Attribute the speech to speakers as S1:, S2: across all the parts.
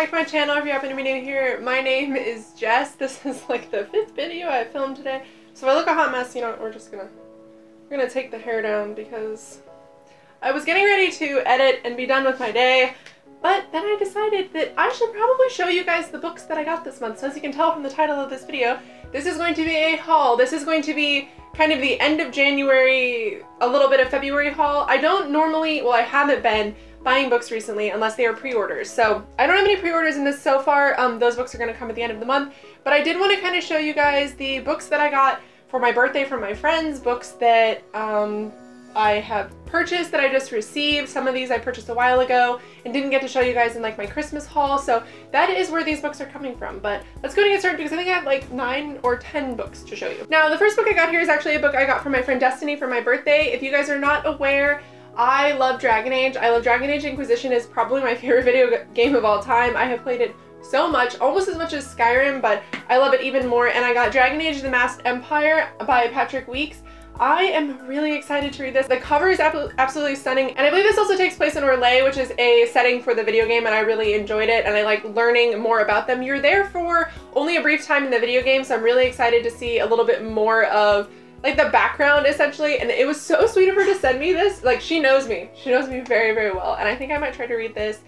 S1: back to my channel if you happen to be new here. My name is Jess. This is like the 5th video I filmed today. So if I look a hot mess, you know, we're gonna take the hair down because I was getting ready to edit and be done with my day, but then I decided that I should probably show you guys the books that I got this month. So as you can tell from the title of this video, this is going to be a haul. This is going to be kind of the end of January, a little bit of February haul. I don't normally, well, I haven't been buying books recently unless they are pre-orders. So I don't have any pre-orders in this so far. Those books are going to come at the end of the month, but I did want to kind of show you guys the books that I got for my birthday from my friends, books that I have purchased that I just received. Some of these I purchased a while ago and didn't get to show you guys in like my Christmas haul. So that is where these books are coming from. But let's go and get started because I think I have like 9 or 10 books to show you. Now the first book I got here is actually a book I got from my friend Destiny for my birthday. If you guys are not aware, I love Dragon Age. I love Dragon Age Inquisition. Is probably my favorite video game of all time. I have played it so much, almost as much as Skyrim, but I love it even more. And I got Dragon Age The Masked Empire by Patrick Weeks. I am really excited to read this. The cover is absolutely stunning, and I believe this also takes place in Orlais, which is a setting for the video game, and I really enjoyed it, and I like learning more about them. You're there for only a brief time in the video game, so I'm really excited to see a little bit more of like the background essentially. And it was so sweet of her to send me this. Like, she knows me very, very well, and I think I might try to read this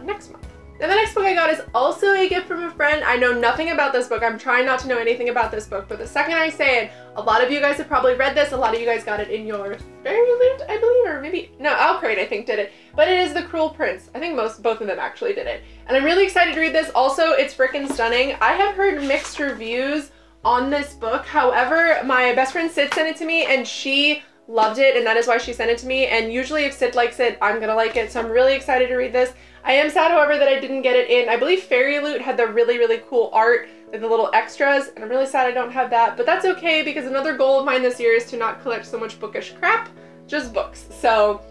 S1: next month. And the next book I got is also a gift from a friend. I know nothing about this book. I'm trying not to know anything about this book, but the second I say it, a lot of you guys have probably read this. A lot of you guys got it in your Fairy Loot, I believe, or maybe, no, Owlcrate I think did it. But it is The Cruel Prince. I think both of them actually did it. And I'm really excited to read this. Also, it's freaking stunning. I have heard mixed reviews on this book. However, my best friend Sid sent it to me and she loved it, and that is why she sent it to me. And usually if Sid likes it, I'm gonna like it. So I'm really excited to read this. I am sad, however, that I didn't get it in, I believe Fairy Loot had the really, really cool art with the little extras, and I'm really sad I don't have that, but that's okay because another goal of mine this year is to not collect so much bookish crap, just books. So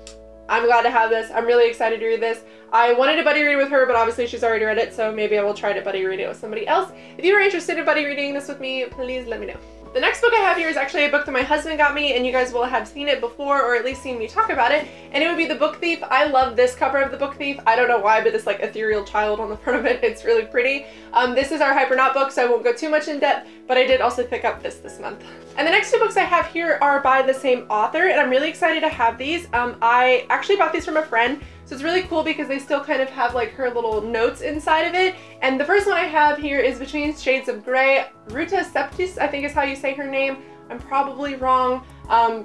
S1: I'm glad to have this. I'm really excited to read this. I wanted to buddy read with her, but obviously she's already read it, so maybe I will try to buddy read it with somebody else. If you are interested in buddy reading this with me, please let me know. The next book I have here is actually a book that my husband got me, and you guys will have seen it before, or at least seen me talk about it, and it would be The Book Thief. I love this cover of The Book Thief. I don't know why, but this like ethereal child on the front of it, it's really pretty. This is our Hypernaut book, so I won't go too much in depth, but I did also pick up this month. And the next 2 books I have here are by the same author, and I'm really excited to have these. I actually bought these from a friend, so it's really cool because they still kind of have like her little notes inside of it. And the first one I have here is Between Shades of Grey. Ruta Septis, I think is how you say her name. I'm probably wrong.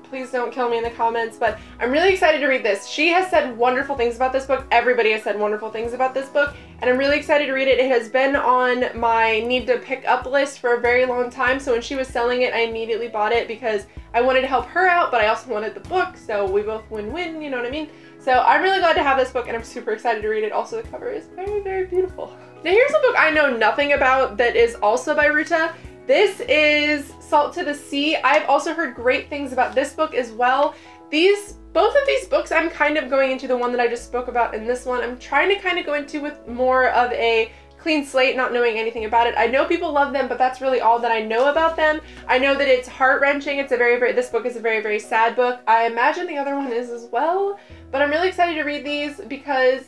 S1: Please don't kill me in the comments, but I'm really excited to read this. She has said wonderful things about this book. Everybody has said wonderful things about this book, and I'm really excited to read it. It has been on my need to pick up list for a very long time, so when she was selling it, I immediately bought it because I wanted to help her out, but I also wanted the book, so we both win-win, you know what I mean? So I'm really glad to have this book, and I'm super excited to read it. Also, the cover is very, very beautiful. Now here's a book I know nothing about that is also by Ruta. This is Salt to the Sea. I've also heard great things about this book as well. Both of these books I'm kind of going into the one that I just spoke about in this one. I'm trying to kind of go into with more of a clean slate, not knowing anything about it. I know people love them, but that's really all that I know about them. I know that it's heart-wrenching. It's a this book is a very, very sad book. I imagine the other one is as well, but I'm really excited to read these because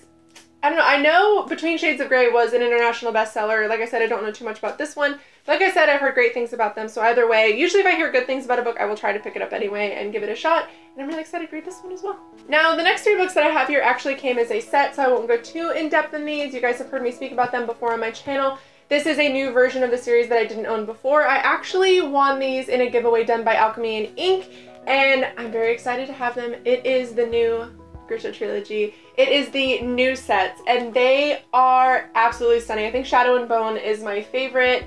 S1: I don't know. I know Between Shades of Grey was an international bestseller. Like I said, I don't know too much about this one. Like I said, I've heard great things about them. So either way, usually if I hear good things about a book, I will try to pick it up anyway and give it a shot. And I'm really excited to read this one as well. Now, the next 3 books that I have here actually came as a set, so I won't go too in-depth in these. You guys have heard me speak about them before on my channel. This is a new version of the series that I didn't own before. I actually won these in a giveaway done by Alchemy and Ink, and I'm very excited to have them. It is the new Grisha trilogy. It is the new sets, and they are absolutely stunning. I think Shadow and Bone is my favorite.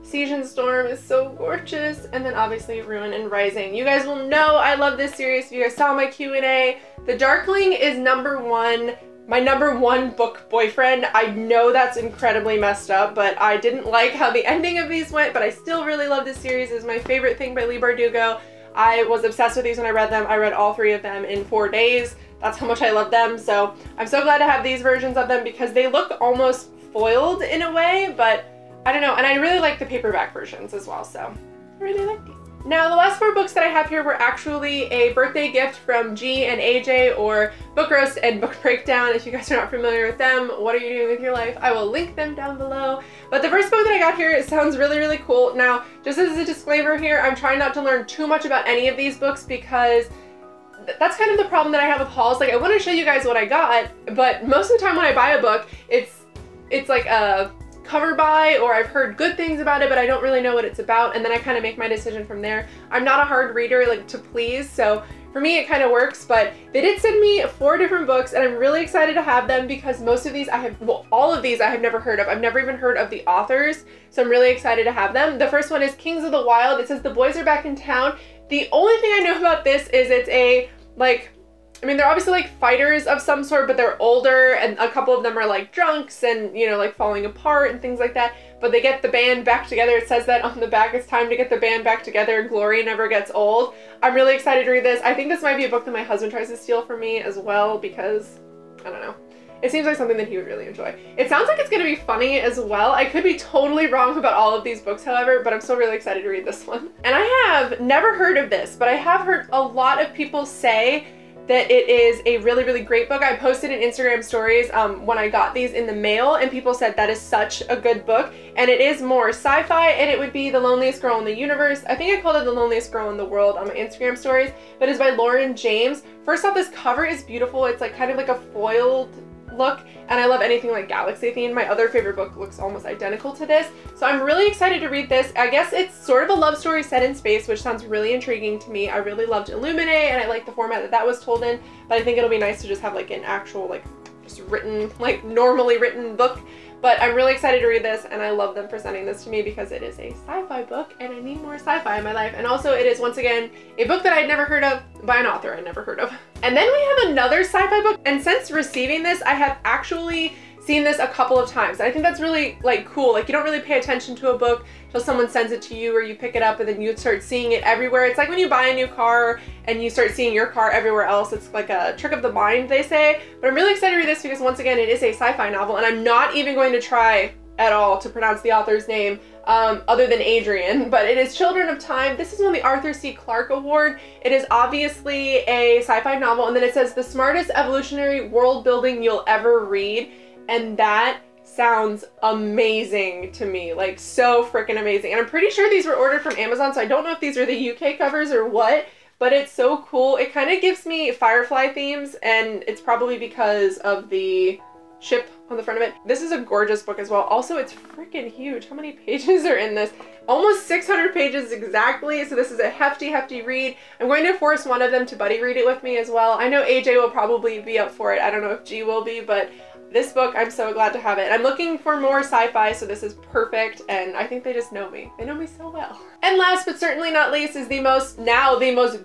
S1: Siege and Storm is so gorgeous, and then obviously Ruin and Rising. You guys will know I love this series if you guys saw my Q&A. The Darkling is my number one book boyfriend. I know that's incredibly messed up, but I didn't like how the ending of these went, but I still really love this series. It's my favorite thing by Leigh Bardugo. I was obsessed with these when I read them. I read all 3 of them in 4 days. That's how much I love them. So I'm so glad to have these versions of them because they look almost foiled in a way, but I don't know. And I really like the paperback versions as well. So I really like these. Now, the last 4 books that I have here were actually a birthday gift from G and AJ, or Book Roast and Book Breakdown. If you guys are not familiar with them, what are you doing with your life? I will link them down below. But the first book that I got here, it sounds really, really cool. Now, just as a disclaimer here, I'm trying not to learn too much about any of these books because that's kind of the problem that I have with hauls. Like, I want to show you guys what I got, but most of the time when I buy a book, it's like a cover buy, or I've heard good things about it, but I don't really know what it's about, and then I kind of make my decision from there. I'm not a hard reader, like, to please, so for me it kind of works. But they did send me 4 different books, and I'm really excited to have them because most of these I have, well, all of these I have never heard of. I've never even heard of the authors, so I'm really excited to have them. The first one is Kings of the Wild. It says the boys are back in town. The only thing I know about this is it's a, like, I mean, they're obviously like fighters of some sort, but they're older, and a couple of them are like drunks and, you know, like falling apart and things like that. But they get the band back together. It says that on the back, it's time to get the band back together. Glory never gets old. I'm really excited to read this. I think this might be a book that my husband tries to steal from me as well because, I don't know. It seems like something that he would really enjoy. It sounds like it's going to be funny as well. I could be totally wrong about all of these books, however, but I'm still really excited to read this one. And I have never heard of this, but I have heard a lot of people say that it is a really, really great book. I posted in Instagram stories when I got these in the mail, and people said that is such a good book. And it is more sci-fi, and it would be The Loneliest Girl in the Universe. I think I called it The Loneliest Girl in the World on my Instagram stories, but it's by Lauren James. First off, this cover is beautiful. It's like kind of like a foiled look, and I love anything like galaxy themed. My other favorite book looks almost identical to this, so I'm really excited to read this. I guess it's sort of a love story set in space, which sounds really intriguing to me. I really loved Illuminae, and I like the format that was told in, but I think it'll be nice to just have like an actual, like, just written, like normally written book. But I'm really excited to read this, and I love them for sending this to me because it is a sci-fi book, and I need more sci-fi in my life. And also, it is, once again, a book that I'd never heard of by an author I'd never heard of. And then we have another sci-fi book, and since receiving this, I have actually seen this a couple of times. And I think that's really, like, cool. Like, you don't really pay attention to a book until someone sends it to you, or you pick it up and then you start seeing it everywhere. It's like when you buy a new car and you start seeing your car everywhere else. It's like a trick of the mind, they say. But I'm really excited to read this because, once again, it is a sci-fi novel, and I'm not even going to try at all to pronounce the author's name other than Adrian, but it is Children of Time. This is won the Arthur C. Clarke Award. It is obviously a sci-fi novel, and then it says the smartest evolutionary world building you'll ever read, and that sounds amazing to me, like so freaking amazing. And I'm pretty sure these were ordered from Amazon, so I don't know if these are the UK covers or what, but it's so cool. It kind of gives me Firefly themes, and it's probably because of the ship on the front of it. This is a gorgeous book as well. Also, it's freaking huge. How many pages are in this? Almost 600 pages exactly, so this is a hefty read. I'm going to force one of them to buddy read it with me as well. I know AJ will probably be up for it. I don't know if G will be, but this book, I'm so glad to have it. I'm looking for more sci-fi, so this is perfect, and I think they just know me. They know me so well. And last but certainly not least is the most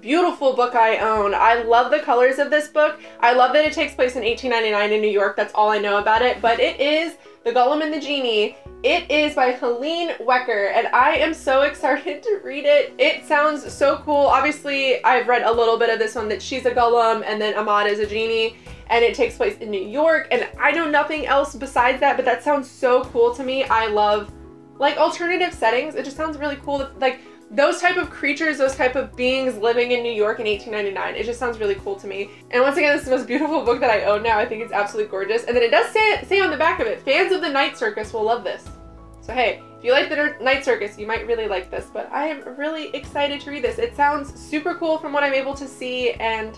S1: beautiful book I own. I love the colors of this book. I love that it takes place in 1899 in New York. That's all I know about it, but it is The Vellum and the Genie. It is by Helene Wecker, and I am so excited to read it. It sounds so cool. Obviously, I've read a little bit of this one, that she's a golem and then Ahmad is a genie, and it takes place in New York, and I know nothing else besides that, but that sounds so cool to me. I love, like, alternative settings. It just sounds really cool. Like, those type of creatures, those type of beings living in New York in 1899. It just sounds really cool to me. And once again, this is the most beautiful book that I own now. I think it's absolutely gorgeous. And then it does say on the back of it, fans of the Night Circus will love this. So hey, if you like the Night Circus, you might really like this, but I am really excited to read this. It sounds super cool from what I'm able to see, and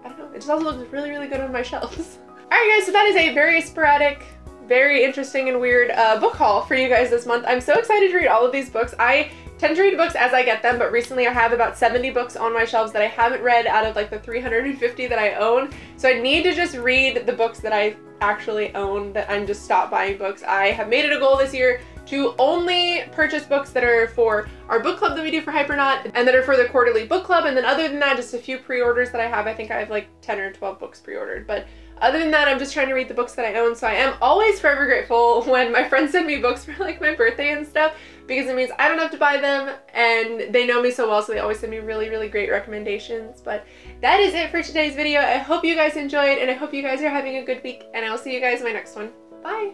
S1: I don't know, it just also looks really, really good on my shelves. Alright guys, so that is a very sporadic, very interesting and weird book haul for you guys this month. I'm so excited to read all of these books. I tend to read books as I get them, but recently I have about 70 books on my shelves that I haven't read out of like the 350 that I own. So I need to just read the books that I actually own, that I'm just stop buying books. I have made it a goal this year to only purchase books that are for our book club that we do for Hypernaut and that are for the quarterly book club, and then other than that, just a few pre-orders that I have. I think I have like 10 or 12 books pre-ordered, but other than that, I'm just trying to read the books that I own. So I am always forever grateful when my friends send me books for like my birthday and stuff, because it means I don't have to buy them, and they know me so well, so they always send me really, really great recommendations. But that is it for today's video. I hope you guys enjoyed, and I hope you guys are having a good week, and I will see you guys in my next one. Bye!